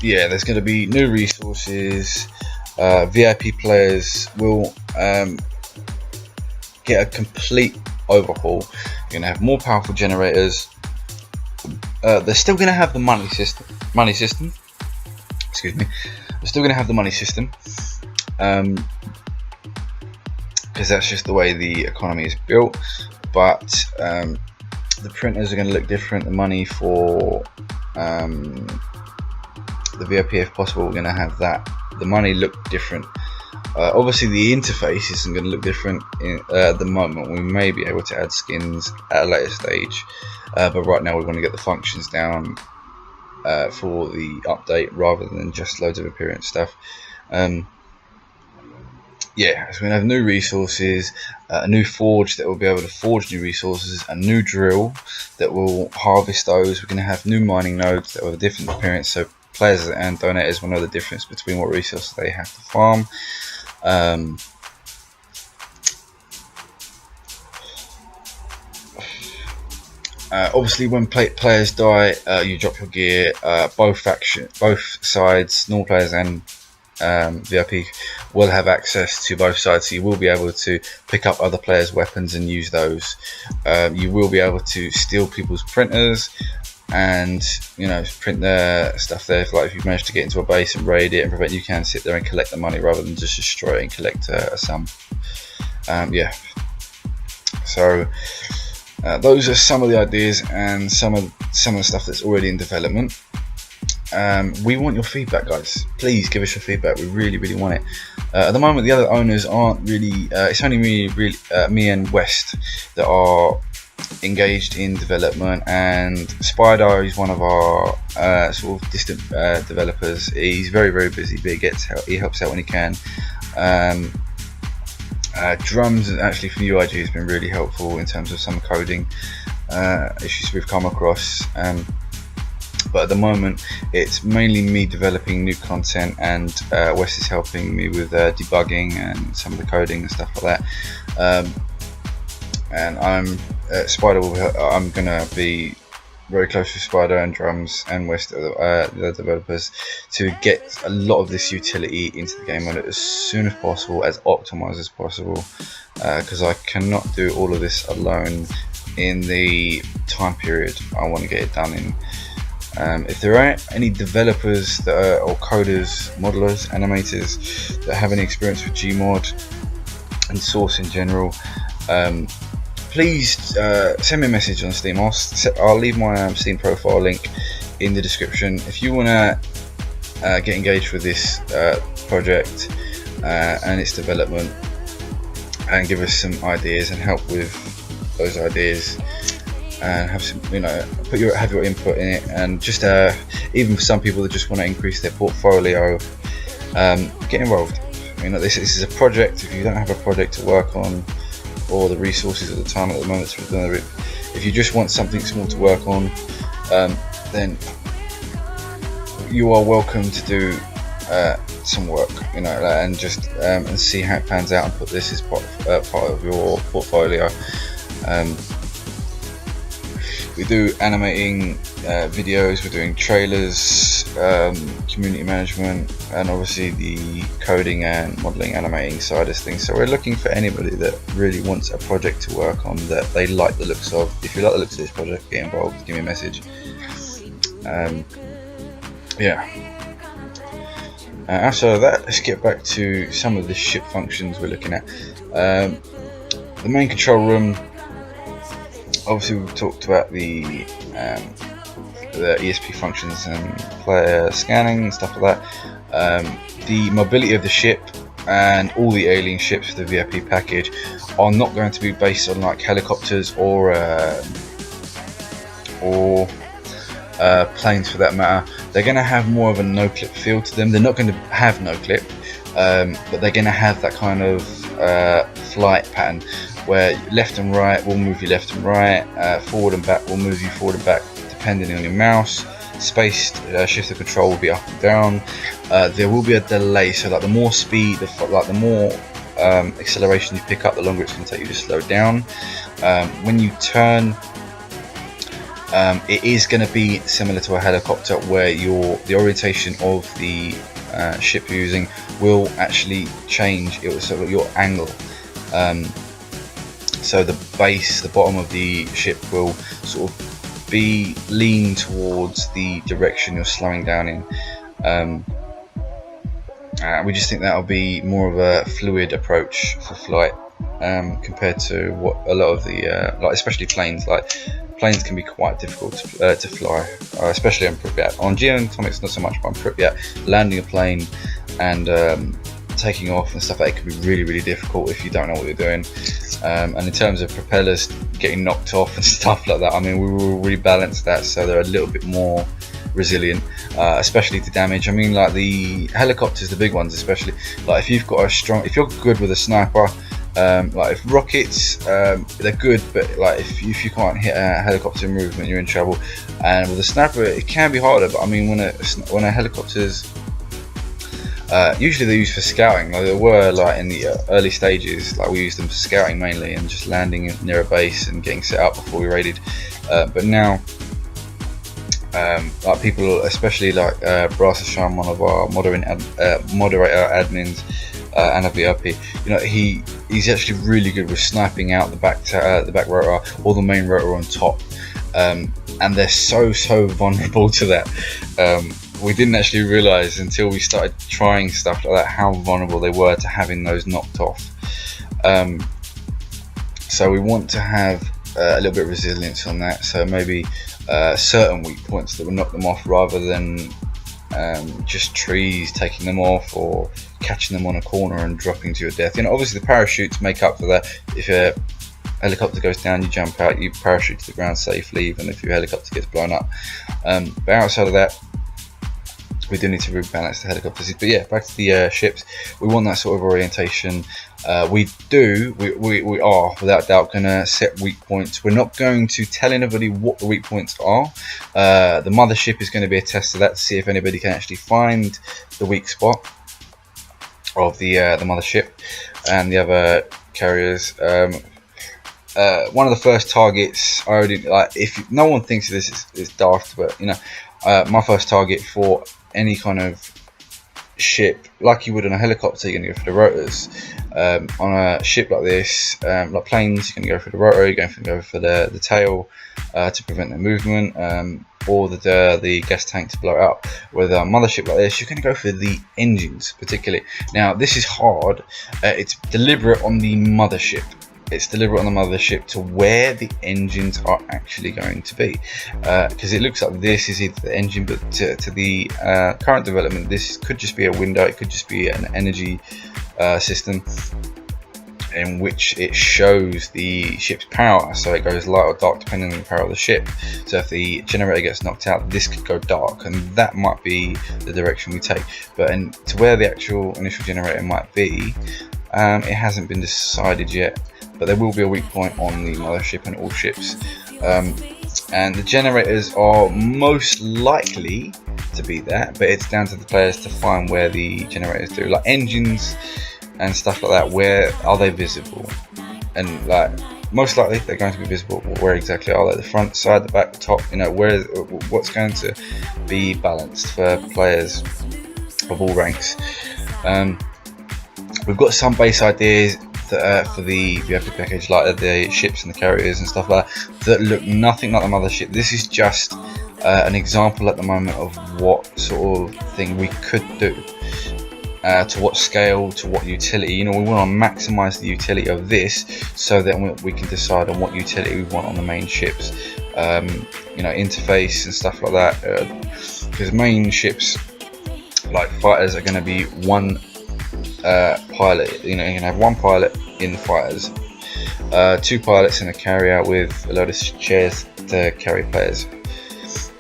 A: Yeah, there's going to be new resources. VIP players will get a complete overhaul. You're going to have more powerful generators. They're still going to have the money system. Excuse me. They're still going to have the money system, because that's just the way the economy is built. But the printers are going to look different. The money for the VIP, if possible, we're going to have that. The money look different. Obviously the interface isn't going to look different at the moment. We may be able to add skins at a later stage, but right now we want to get the functions down for the update, rather than just loads of appearance stuff. Yeah, so we're going to have new resources, a new forge that will be able to forge new resources, a new drill that will harvest those. We're going to have new mining nodes that will have a different appearance, so players and donators will know the difference between what resources they have to farm. Obviously when players die, you drop your gear. Both sides, normal players and VIP, will have access to both sides, so you will be able to pick up other players' weapons and use those. You will be able to steal people's printers and, you know, print their stuff there. If you've managed to get into a base and raid it and prevent, you can sit there and collect the money rather than just destroy it and collect a sum. Yeah, so those are some of the ideas and some of the stuff that's already in development. We want your feedback, guys. Please give us your feedback. We really want it. At the moment, the other owners aren't really. It's only me and West that are engaged in development, and Spider is one of our sort of distant developers. He's very busy, but he helps out when he can. Drums, actually, from UIG, has been really helpful in terms of some coding issues we've come across. But at the moment it's mainly me developing new content, and Wes is helping me with debugging and some of the coding and stuff like that. And I'm gonna be very close with Spider and Drums and West, the developers, to get a lot of this utility into the game as soon as possible, as optimized as possible, because I cannot do all of this alone in the time period I want to get it done in. If there are any developers that are, or coders, modelers, animators that have any experience with Gmod and Source in general, please send me a message on Steam. I'll leave my Steam profile link in the description. If you want to get engaged with this project and its development, and give us some ideas and help with those ideas, and have some, you know, have your input in it. And just even for some people that just want to increase their portfolio, get involved. You know, this is a project. If you don't have a project to work on, or the resources at the time at the moment, if you just want something small to work on, then you are welcome to do some work, you know, and just and see how it pans out, and put this as part of your portfolio. We do animating videos, we're doing trailers, community management, and obviously the coding and modeling, animating side of things. So we're looking for anybody that really wants a project to work on that they like the looks of. If you like the looks of this project, get involved, give me a message. Yeah. Outside of that, let's get back to some of the ship functions we're looking at. The main control room, obviously we've talked about the ESP functions and player scanning and stuff like that. The mobility of the ship and all the alien ships for the VIP package are not going to be based on like helicopters or planes for that matter. They're going to have more of a no-clip feel to them. They're not going to have no-clip, but they're going to have that kind of flight pattern where left and right will move you left and right, forward and back will move you forward and back depending on your mouse. Spaced shift of control will be up and down. There will be a delay, so like the more speed, the more acceleration you pick up, the longer it's going to take you to slow down. When you turn, it is going to be similar to a helicopter, where the orientation of the ship you're using will actually change. So your angle. So the base, the bottom of the ship will sort of be lean towards the direction you're slowing down in. We just think that'll be more of a fluid approach for flight, compared to what a lot of the like especially planes. Like planes can be quite difficult to fly, especially on Pripyat. On Geontonics not so much, but on Pripyat, landing a plane and taking off and stuff like that, it can be really difficult if you don't know what you're doing. And in terms of propellers getting knocked off and stuff like that, I mean, we will rebalance that so they're a little bit more resilient, especially to damage. I mean, like the helicopters, the big ones especially, like if you're good with a sniper, like if rockets, they're good, but like if you can't hit a helicopter movement, you're in trouble. And with a sniper, it can be harder. But I mean, when a helicopter's usually they're used for scouting. Like they were like in the early stages, like we used them for scouting mainly and just landing near a base and getting set up before we raided. But now, like people, especially like Brass Sham, one of our moderator admins, and a VIP, you know, he's actually really good with sniping out the back rotor or the main rotor on top, and they're so vulnerable to that. We didn't actually realise until we started trying stuff like that how vulnerable they were to having those knocked off. So we want to have a little bit of resilience on that. So maybe certain weak points that will knock them off, rather than just trees taking them off or catching them on a corner and dropping to your death. You know, obviously the parachutes make up for that. If a helicopter goes down, you jump out, you parachute to the ground safely, even if your helicopter gets blown up. But outside of that, we do need to rebalance the helicopters. But yeah, back to the ships. We want that sort of orientation. We are without doubt going to set weak points. We're not going to tell anybody what the weak points are. The Mothership is going to be a test of that, to see if anybody can actually find the weak spot of the Mothership and the other carriers. One of the first targets, I already, like, if no one thinks this is daft, but you know, my first target for any kind of ship, like you would on a helicopter, you're going to go for the rotors. On a ship like this, like planes, you're going to go for the rotor, you're going to go for the tail to prevent the movement, or the gas tank to blow it up. With a Mothership like this, you're going to go for the engines particularly. Now this is hard. It's deliberate on the Mothership. It's deliberate on the Mothership to where the engines are actually going to be, because it looks like this is either the engine, but to the current development, this could just be a window, it could just be an energy system. in which it shows the ship's power, so it goes light or dark depending on the power of the ship. So if the generator gets knocked out, this could go dark, and that might be the direction we take. But to where the actual initial generator might be, it hasn't been decided yet, but there will be a weak point on the Mothership and all ships. And the generators are most likely to be that, but it's down to the players to find where the generators do, like engines and stuff like that. Where are they visible? And like most likely they're going to be visible. Where exactly are they? The front, side, the back, the top? You know, what's going to be balanced for players of all ranks? We've got some base ideas for the objective package, like the ships and the carriers and stuff like that look nothing like the Mothership. This is just an example at the moment of what sort of thing we could do, to what scale, to what utility. You know, we want to maximize the utility of this so that we can decide on what utility we want on the main ships. You know, interface and stuff like that, because main ships like fighters are going to be one pilot. You know, you're gonna have one pilot in the fighters, two pilots in a carrier with a load of chairs to carry players,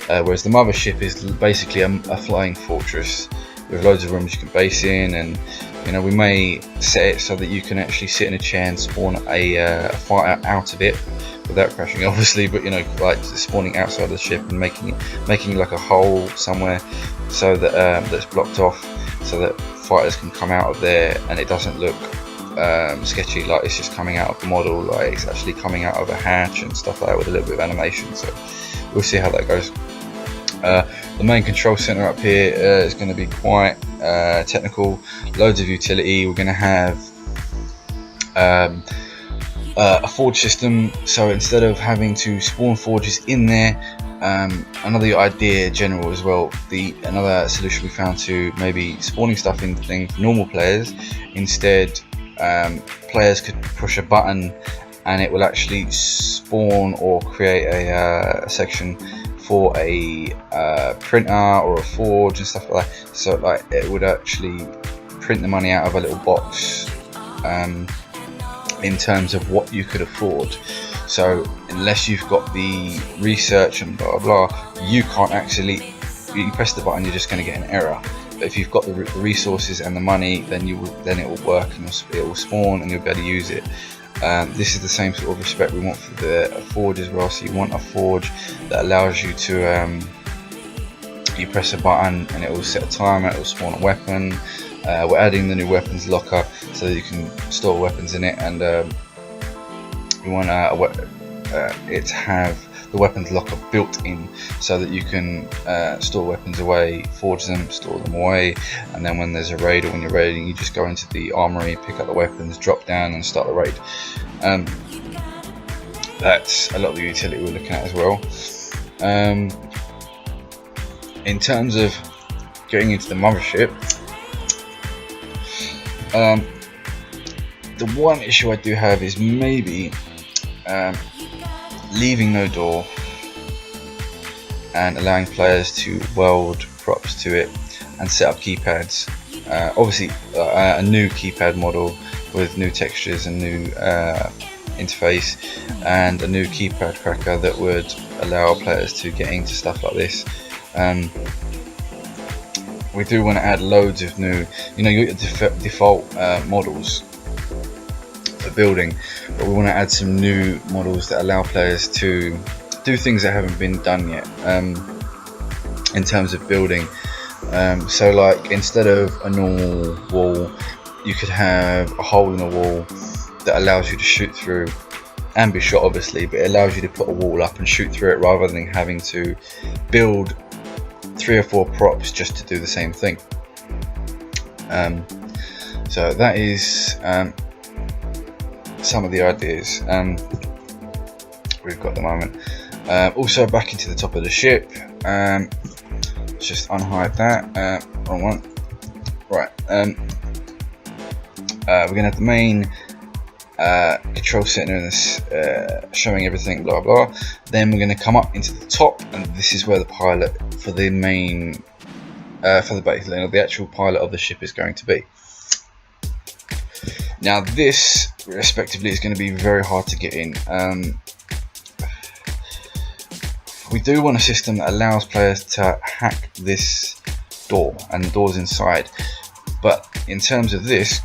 A: whereas the Mothership is basically a flying fortress with loads of rooms you can base in. And you know, we may set it so that you can actually sit in a chair and spawn a fighter out of it without crashing, obviously, but you know, like spawning outside of the ship and making like a hole somewhere so that that's blocked off, so that fighters can come out of there and it doesn't look sketchy, like it's just coming out of the model, like it's actually coming out of a hatch and stuff like that with a little bit of animation. So we'll see how that goes. The main control center up here is going to be quite technical, loads of utility. We're going to have a forge system, so instead of having to spawn forges in there, another idea general as well, another solution we found to maybe spawning stuff in things for normal players, instead players could push a button and it will actually spawn or create a section for a printer or a forge and stuff like that. So like it would actually print the money out of a little box in terms of what you could afford. So unless you've got the research and blah blah, you can't actually, you press the button, you're just going to get an error. But if you've got the resources and the money, then it will work and it will spawn and you'll be able to use it. This is the same sort of respect we want for the forge as well. So you want a forge that allows you to you press a button and it will set a timer, it will spawn a weapon. We're adding the new weapons locker so that you can store weapons in it, and we want it to have the weapons locker built in so that you can store weapons away, forge them, store them away, and then when there's a raid or when you're raiding, you just go into the armory, pick up the weapons, drop down and start the raid. That's a lot of the utility we're looking at as well. In terms of getting into the Mothership, the one issue I do have is maybe leaving no door and allowing players to weld props to it and set up keypads. Obviously a new keypad model with new textures and new interface, and a new keypad cracker that would allow players to get into stuff like this. We do want to add loads of new, you know, you get the default models for building, but we want to add some new models that allow players to do things that haven't been done yet in terms of building. So like instead of a normal wall, you could have a hole in the wall that allows you to shoot through and be shot, obviously, but it allows you to put a wall up and shoot through it rather than having to build 3 or 4 props just to do the same thing. So that is some of the ideas we've got at the moment. Also back into the top of the ship, let's just unhide that, wrong one. Right, we're going to have the main control center in this, showing everything, blah blah. Then we're going to come up into the top, and this is where the pilot for the main, for the base, the actual pilot of the ship is going to be. Now this, respectively, is going to be very hard to get in. We do want a system that allows players to hack this door and the doors inside, but in terms of this,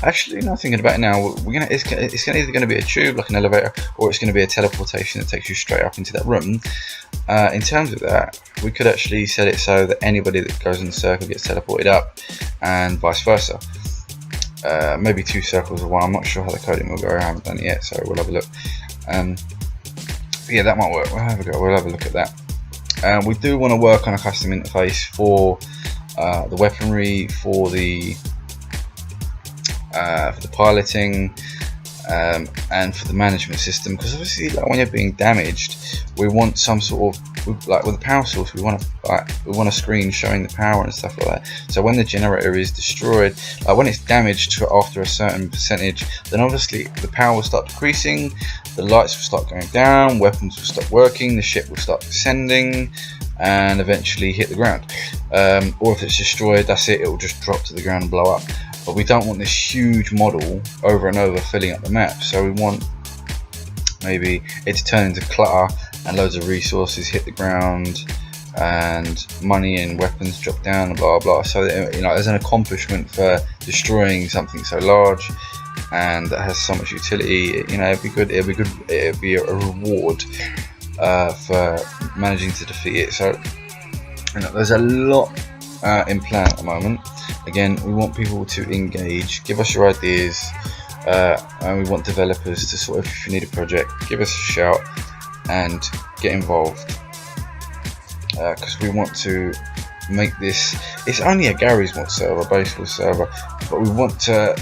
A: actually, now thinking about it now, it's either going to be a tube like an elevator, or it's going to be a teleportation that takes you straight up into that room. In terms of that, we could actually set it so that anybody that goes in the circle gets teleported up, and vice versa. Maybe 2 circles or 1. I'm not sure how the coding will go. I haven't done it yet, so we'll have a look. Yeah, that might work. We'll have a look at that. We do want to work on a custom interface for the weaponry, for the piloting, and for the management system, because obviously, like, when you're being damaged, we want some sort of, like with the power source, we want a screen showing the power and stuff like that. So when the generator is destroyed, when it's damaged after a certain percentage, then obviously the power will start decreasing, the lights will start going down, weapons will stop working, the ship will start descending, and eventually hit the ground. Or if it's destroyed, that's it, it will just drop to the ground and blow up. But we don't want this huge model over and over filling up the map, so we want maybe it to turn into clutter and loads of resources hit the ground and money and weapons drop down and blah blah, so that, there's an accomplishment for destroying something so large and that has so much utility. It'd be good, it'd be a reward for managing to defeat it. So there's a lot in plan at the moment. Again, we want people to engage, give us your ideas, and we want developers to sort of, if you need a project, give us a shout and get involved, because we want to make this, it's only a Gary's Mod server, Basewars server, but we want to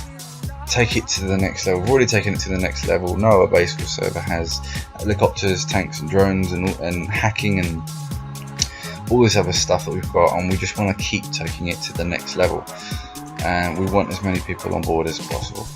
A: take it to the next level. We've already taken it to the next level. No other Basewars server has helicopters, tanks and drones and hacking and all this other stuff that we've got, and we just want to keep taking it to the next level, and we want as many people on board as possible.